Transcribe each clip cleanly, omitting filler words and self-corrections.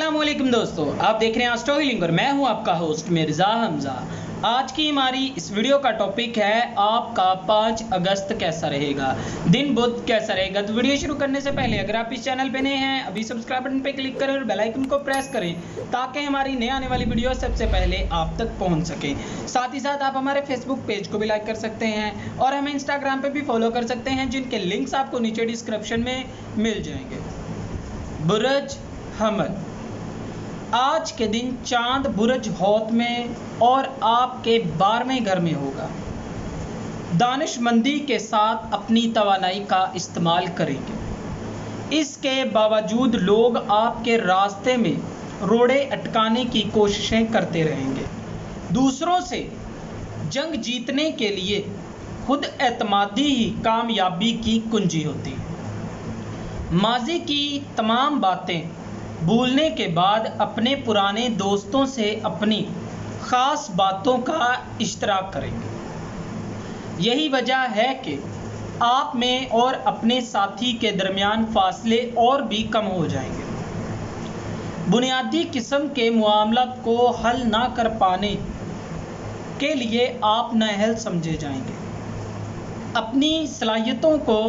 अस्सलामुअलैकुम दोस्तों, आप देख रहे हैं स्टोरी लिंक और मैं हूं आपका होस्ट मिर्ज़ा हमज़ा। आज की हमारी इस वीडियो का टॉपिक है आपका 5 अगस्त कैसा रहेगा, दिन बुध कैसा रहेगा। तो वीडियो शुरू करने से पहले अगर आप इस चैनल पे नए हैं अभी सब्सक्राइब बटन पे क्लिक करें और बेल आइकन को प्रेस करें ताकि हमारी नए आने वाली वीडियो सबसे पहले आप तक पहुँच सके। साथ ही साथ आप हमारे फेसबुक पेज को भी लाइक कर सकते हैं और हमें इंस्टाग्राम पर भी फॉलो कर सकते हैं, जिनके लिंक्स आपको नीचे डिस्क्रिप्शन में मिल जाएंगे। बुर्ज हमल, आज के दिन चांद बुर्ज हौत में और आपके 12वें घर में होगा। दानिशमंदी के साथ अपनी तवानाई का इस्तेमाल करेंगे। इसके बावजूद लोग आपके रास्ते में रोड़े अटकाने की कोशिशें करते रहेंगे। दूसरों से जंग जीतने के लिए खुद एतमादी ही कामयाबी की कुंजी होती है। माजी की तमाम बातें भूलने के बाद अपने पुराने दोस्तों से अपनी ख़ास बातों का इश्तराक करेंगे। यही वजह है कि आप में और अपने साथी के दरमियान फासले और भी कम हो जाएंगे। बुनियादी किस्म के मामलात को हल ना कर पाने के लिए आप नाअहल समझे जाएंगे। अपनी सलाहियतों को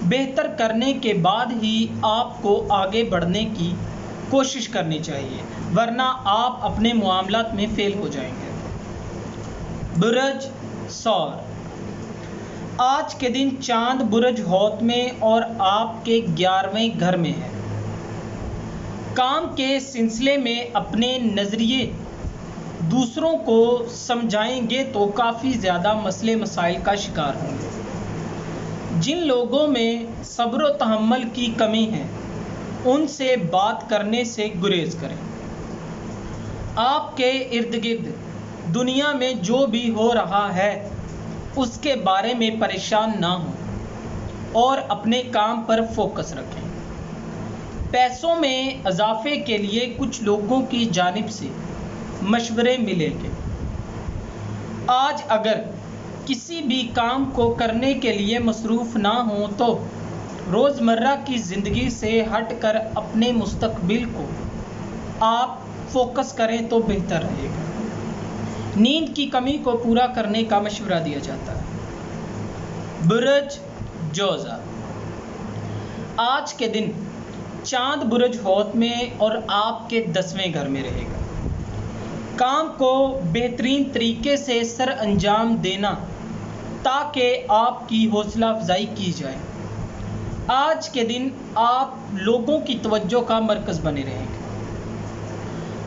बेहतर करने के बाद ही आपको आगे बढ़ने की कोशिश करनी चाहिए, वरना आप अपने मामलात में फेल हो जाएंगे। बुर्ज सौर, आज के दिन चांद बुर्ज हौत में और आपके 11वें घर में है। काम के सिलसिले में अपने नज़रिए दूसरों को समझाएंगे तो काफ़ी ज़्यादा मसले मसाइल का शिकार होंगे। जिन लोगों में सब्र व तहम्मुल की कमी है उनसे बात करने से गुरेज करें। आपके इर्द गिर्द दुनिया में जो भी हो रहा है उसके बारे में परेशान ना हो और अपने काम पर फोकस रखें। पैसों में इजाफे के लिए कुछ लोगों की जानिब से मशवरे मिलेंगे। आज अगर किसी भी काम को करने के लिए मसरूफ़ ना हो तो रोज़मर्रा की ज़िंदगी से हटकर अपने मुस्तकबिल को आप फोकस करें तो बेहतर रहेगा। नींद की कमी को पूरा करने का मशवरा दिया जाता है। बुर्ज जोज़ा, आज के दिन चांद बुर्ज हौत में और आपके 10वें घर में रहेगा। काम को बेहतरीन तरीके से सर अंजाम देना ताकि आपकी हौसला अफजाई की जाए। आज के दिन आप लोगों की तवज्जो का मरकज़ बने रहेंगे।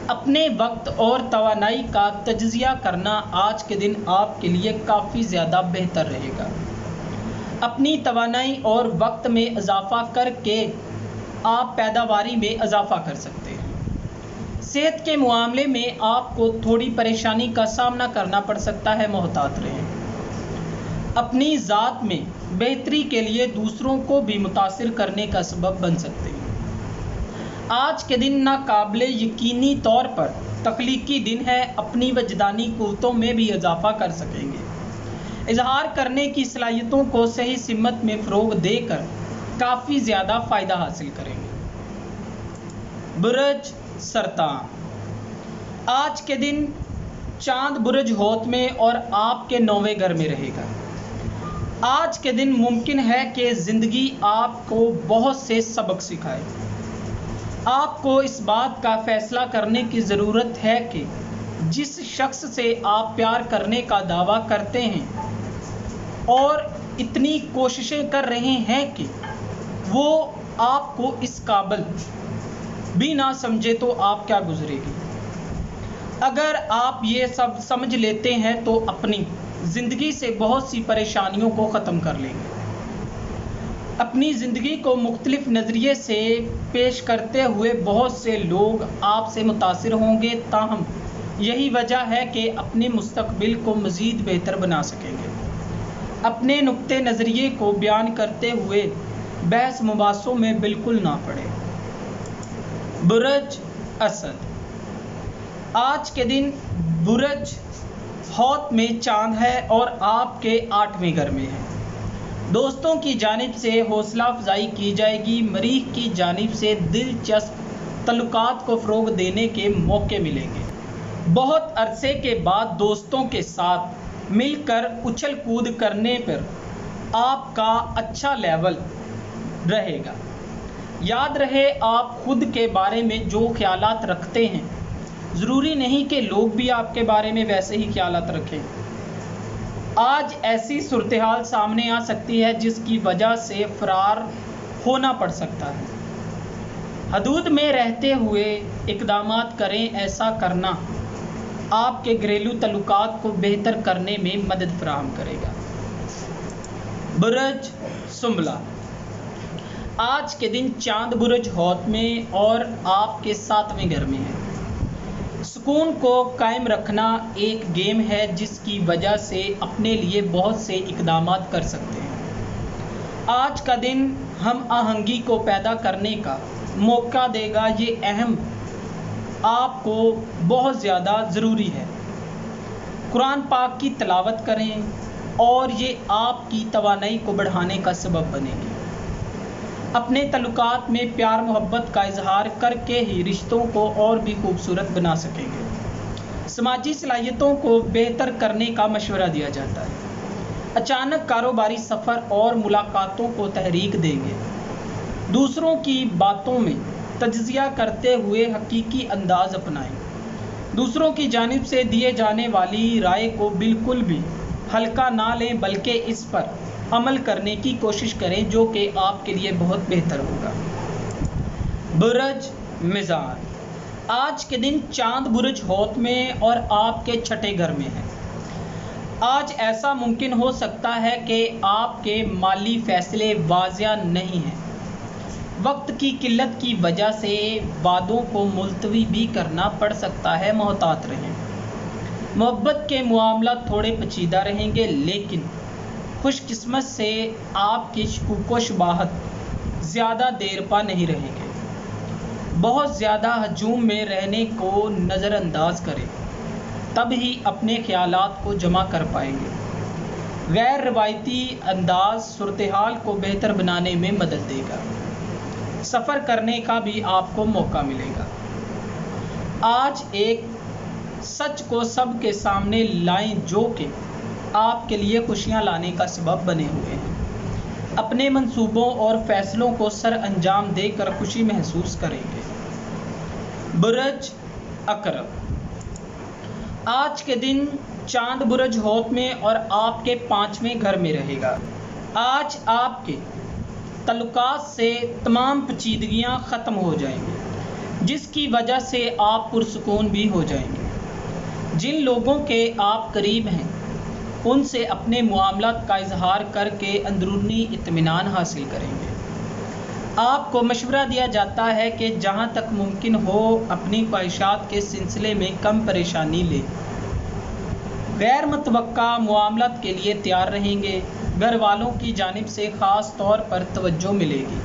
अपने वक्त और तवानाई का तज्ज़िया करना आज के दिन आपके लिए काफ़ी ज़्यादा बेहतर रहेगा। अपनी तवानाई और वक्त में इजाफ़ा करके आप पैदावारी में इजाफ़ा कर सकते हैं। सेहत के मामले में आपको थोड़ी परेशानी का सामना करना पड़ सकता है, मोहतात रहें। अपनी ज़ात में बेहतरी के लिए दूसरों को भी मुतासिर करने का सबब बन सकते हैं। आज के दिन नाकाबिले यकीनी तौर पर तख्लीकी दिन है। अपनी वजदानी क़ुव्वतों में भी इजाफ़ा कर सकेंगे। इजहार करने की सलाहियतों को सही सिमत में फ़रोग़ देकर काफ़ी ज़्यादा फ़ायदा हासिल करेंगे। बुर्ज सरतान, आज के दिन चांद बुर्ज हौत में और आपके 9वें घर में रहेगा। आज के दिन मुमकिन है कि ज़िंदगी आपको बहुत से सबक सिखाए। आपको इस बात का फ़ैसला करने की ज़रूरत है कि जिस शख्स से आप प्यार करने का दावा करते हैं और इतनी कोशिशें कर रहे हैं कि वो आपको इस काबिल भी ना समझे तो आप क्या गुजरेगी। अगर आप ये सब समझ लेते हैं तो अपनी ज़िंदगी से बहुत सी परेशानियों को ख़त्म कर लेंगे। अपनी ज़िंदगी को मुख्तलिफ़ नज़रिए से पेश करते हुए बहुत से लोग आपसे मुतासिर होंगे, ताहम यही वजह है कि अपने मुस्तकबिल को मज़ीद बेहतर बना सकेंगे। अपने नुक्ते नज़रिए को बयान करते हुए बहस मुबासों में बिल्कुल ना पड़े। बुर्ज असद, आज के दिन बुर्ज हौत में चांद है और आपके 8वें घर में है। दोस्तों की जानिब से हौसला अफजाई की जाएगी। मरीख की जानिब से दिलचस्प तल्लुकात को फ़रोग़ देने के मौके मिलेंगे। बहुत अरसे के बाद दोस्तों के साथ मिलकर उछल कूद करने पर आपका अच्छा लेवल रहेगा। याद रहे, आप खुद के बारे में जो ख्यालात रखते हैं, ज़रूरी नहीं कि लोग भी आपके बारे में वैसे ही ख्यालात रखें। आज ऐसी सूरत हाल सामने आ सकती है जिसकी वजह से फ़रार होना पड़ सकता है। हदूद में रहते हुए इक़दामात करें। ऐसा करना आपके घरेलू तल्लुकात को बेहतर करने में मदद फराहम करेगा। बुर्ज सुंबला, आज के दिन चांद बुर्ज हौत में और आपके 7वें घर में है। सुकून को कायम रखना एक गेम है जिसकी वजह से अपने लिए बहुत से इक़दामात कर सकते हैं। आज का दिन हम आहंगी को पैदा करने का मौका देगा। ये अहम आपको बहुत ज़्यादा ज़रूरी है। कुरान पाक की तिलावत करें और ये आपकी तवानाई को बढ़ाने का सबब बनेगी। अपने तल्लुकात में प्यार मोहब्बत का इजहार करके ही रिश्तों को और भी खूबसूरत बना सकेंगे। समाजी सलाहियतों को बेहतर करने का मशवरा दिया जाता है। अचानक कारोबारी सफ़र और मुलाकातों को तहरीक देंगे। दूसरों की बातों में तज्ज़िया करते हुए हकीकी अंदाज अपनाएं। दूसरों की जानिब से दिए जाने वाली राय को बिल्कुल भी हल्का ना लें, बल्कि इस पर अमल करने की कोशिश करें जो कि आपके लिए बहुत बेहतर होगा। बुर्ज मिज़ान, आज के दिन चांद बुर्ज हौत में और आपके 6ठे घर में है। आज ऐसा मुमकिन हो सकता है कि आपके माली फ़ैसले वाज़िया नहीं हैं। वक्त की किल्लत की वजह से वादों को मुलतवी भी करना पड़ सकता है। मोहतात रहें। मोहब्बत के मामला थोड़े पेचीदा रहेंगे, लेकिन खुशकिस्मत से आपकी शकूक शुबाहत ज़्यादा देर पा नहीं रहेंगे। बहुत ज़्यादा हजूम में रहने को नज़रअंदाज करें, तब ही अपने ख्यालात को जमा कर पाएंगे। गैर रवायती अंदाज सूरत हाल को बेहतर बनाने में मदद देगा। सफ़र करने का भी आपको मौका मिलेगा। आज एक सच को सबके सामने लाएं जो कि आपके लिए खुशियां लाने का सबब बने हुए हैं। अपने मंसूबों और फैसलों को सर अंजाम देकर खुशी महसूस करेंगे। बुर्ज अकरब, आज के दिन चांद बुर्ज हौत में और आपके 5वें घर में रहेगा। आज आपके तल्लुकात से तमाम पेचीदगियां ख़त्म हो जाएंगी, जिसकी वजह से आप पुरसुकून भी हो जाएंगे। जिन लोगों के आप करीब हैं उनसे अपने मामलात का इजहार करके अंदरूनी इत्मीनान हासिल करेंगे। आपको मशवरा दिया जाता है कि जहां तक मुमकिन हो अपनी ख्वाहिशात के सिलसिले में कम परेशानी लें। गैर मुतवक्का मामलात के लिए तैयार रहेंगे। घर वालों की जानिब से ख़ास तौर पर तवज्जो मिलेगी।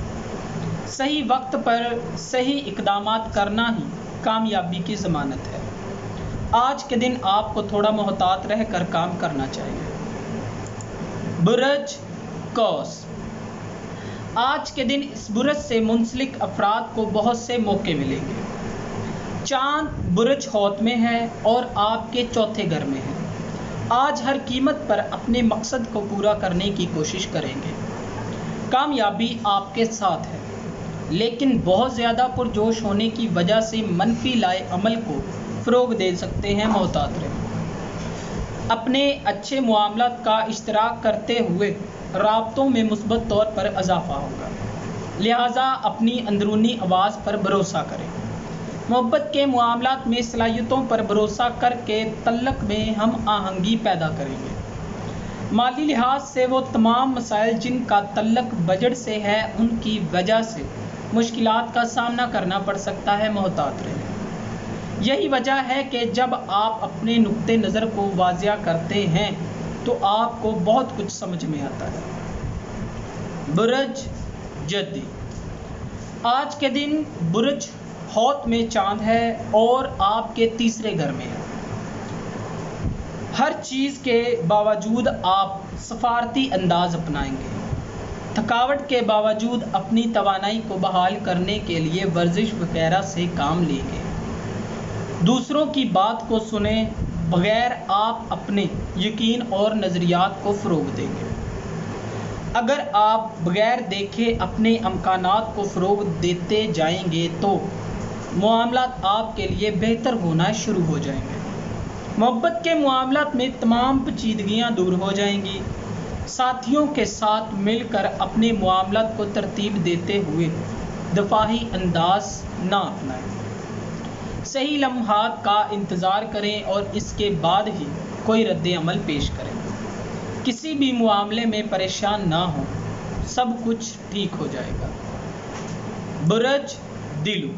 सही वक्त पर सही इक़दामात करना ही कामयाबी की ज़मानत है। आज के दिन आपको थोड़ा मोहतात रह कर काम करना चाहिए। बुर्ज कौस, आज के दिन इस बुर्ज से मुंसलिक अफराद को बहुत से मौके मिलेंगे। चांद बुर्ज हौत में है और आपके 4थे घर में है। आज हर कीमत पर अपने मकसद को पूरा करने की कोशिश करेंगे। कामयाबी आपके साथ है, लेकिन बहुत ज़्यादा पुरजोश होने की वजह से मनफी लाए अमल को फ़रोग़ दे सकते हैं। मोहतात रहें। अपने अच्छे मामलात का इश्तराक करते हुए राब्तों में मुस्बत तौर पर इजाफ़ा होगा, लिहाजा अपनी अंदरूनी आवाज़ पर भरोसा करें। मोहब्बत के मामलात में सलाहियतों पर भरोसा करके तल्लक में हम आहंगी पैदा करेंगे। माली लिहाज से वो तमाम मसाइल जिनका तल्लक बजट से है, उनकी वजह से मुश्किलात का सामना करना पड़ सकता है। मोहतात रहें। यही वजह है कि जब आप अपने नुक्ते नज़र को वाज़िया करते हैं तो आपको बहुत कुछ समझ में आता है। बुर्ज जद्दी, आज के दिन बुर्ज हौत में चांद है और आपके 3रे घर में है। हर चीज़ के बावजूद आप सफारती अंदाज अपनाएंगे। थकावट के बावजूद अपनी तवानाई को बहाल करने के लिए वर्जिश वगैरह से काम लेंगे। दूसरों की बात को सुने बगैर आप अपने यकीन और नज़रियात को फ़रोग़ देंगे। अगर आप बगैर देखे अपने अमकानात को फ़रोग़ देते जाएंगे तो मामलात आपके लिए बेहतर होना शुरू हो जाएंगे। मोहब्बत के मामलात में तमाम पेचीदगियाँ दूर हो जाएंगी। साथियों के साथ मिलकर अपने मामलात को तरतीब देते हुए दफाही अंदाज ना अपनाएं। सही लम्हात का इंतज़ार करें और इसके बाद ही कोई रद्द अमल पेश करें। किसी भी मामले में परेशान ना हो, सब कुछ ठीक हो जाएगा। बुर्ज दिलू,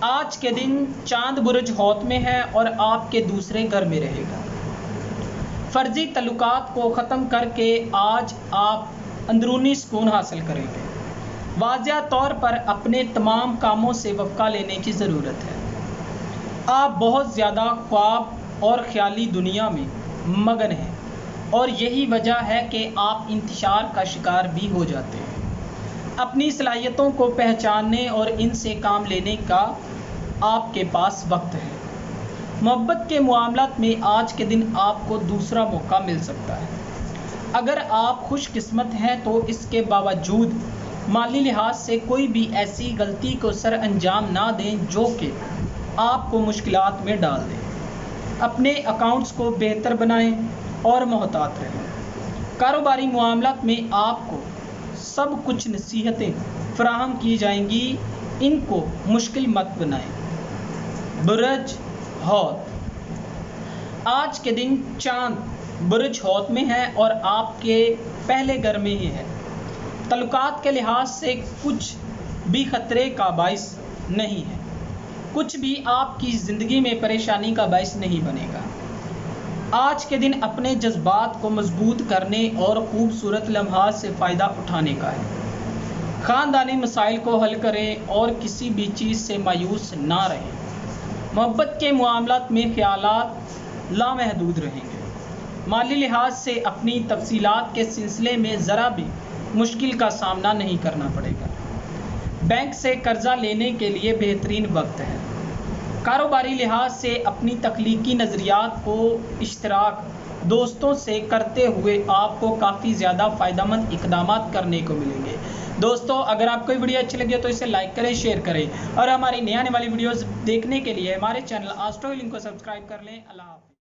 आज के दिन चांद बुर्ज हौत में है और आपके दूसरे घर में रहेगा। फर्जी तल्लुकात को ख़त्म करके आज आप अंदरूनी सुकून हासिल करेंगे। वाज़िया तौर पर अपने तमाम कामों से वफ़ा लेने की ज़रूरत है। आप बहुत ज़्यादा ख्वाब और ख़याली दुनिया में मगन हैं और यही वजह है कि आप इंतशार का शिकार भी हो जाते हैं। अपनी सलाहियतों को पहचानने और इनसे काम लेने का आपके पास वक्त है। मोहब्बत के मामलात में आज के दिन आपको दूसरा मौका मिल सकता है। अगर आप खुशकिस्मत हैं तो इसके बावजूद माली लिहाज से कोई भी ऐसी गलती को सर अंजाम ना दें जो कि आपको मुश्किलात में डाल दें। अपने अकाउंट्स को बेहतर बनाएं और मोहतात रहें। कारोबारी मामलात में आपको सब कुछ नसीहतें फराहम की जाएंगी, इनको मुश्किल मत बनाएं। बुर्ज हौत, आज के दिन चांद बुर्ज हौत में है और आपके पहले घर में ही है। तल्लुकात के लिहाज से कुछ भी ख़तरे का बाइस नहीं है। कुछ भी आपकी ज़िंदगी में परेशानी का बाइस नहीं बनेगा। आज के दिन अपने जज्बात को मजबूत करने और ख़ूबसूरत लम्हात से फ़ायदा उठाने का है। ख़ानदानी मसाइल को हल करें और किसी भी चीज़ से मायूस ना रहें। मोहब्बत के मामलात में ख्यालात लामहदूद रहेंगे। माली लिहाज से अपनी तफसीलात के सिलसिले में ज़रा भी मुश्किल का सामना नहीं करना पड़ेगा। बैंक से कर्जा लेने के लिए बेहतरीन वक्त है। कारोबारी लिहाज से अपनी तख्लीकी नज़रियात को इश्तराक दोस्तों से करते हुए आपको काफ़ी ज़्यादा फ़ायदेमंद इक़दामात करने को मिलेंगे। दोस्तों, अगर आपको ये वीडियो अच्छी लगी तो इसे लाइक करें, शेयर करें और हमारी नई आने वाली वीडियोज़ देखने के लिए हमारे चैनल एस्ट्रो हीलिंग को सब्सक्राइब कर लें। अल्लाह हाफ़िज़।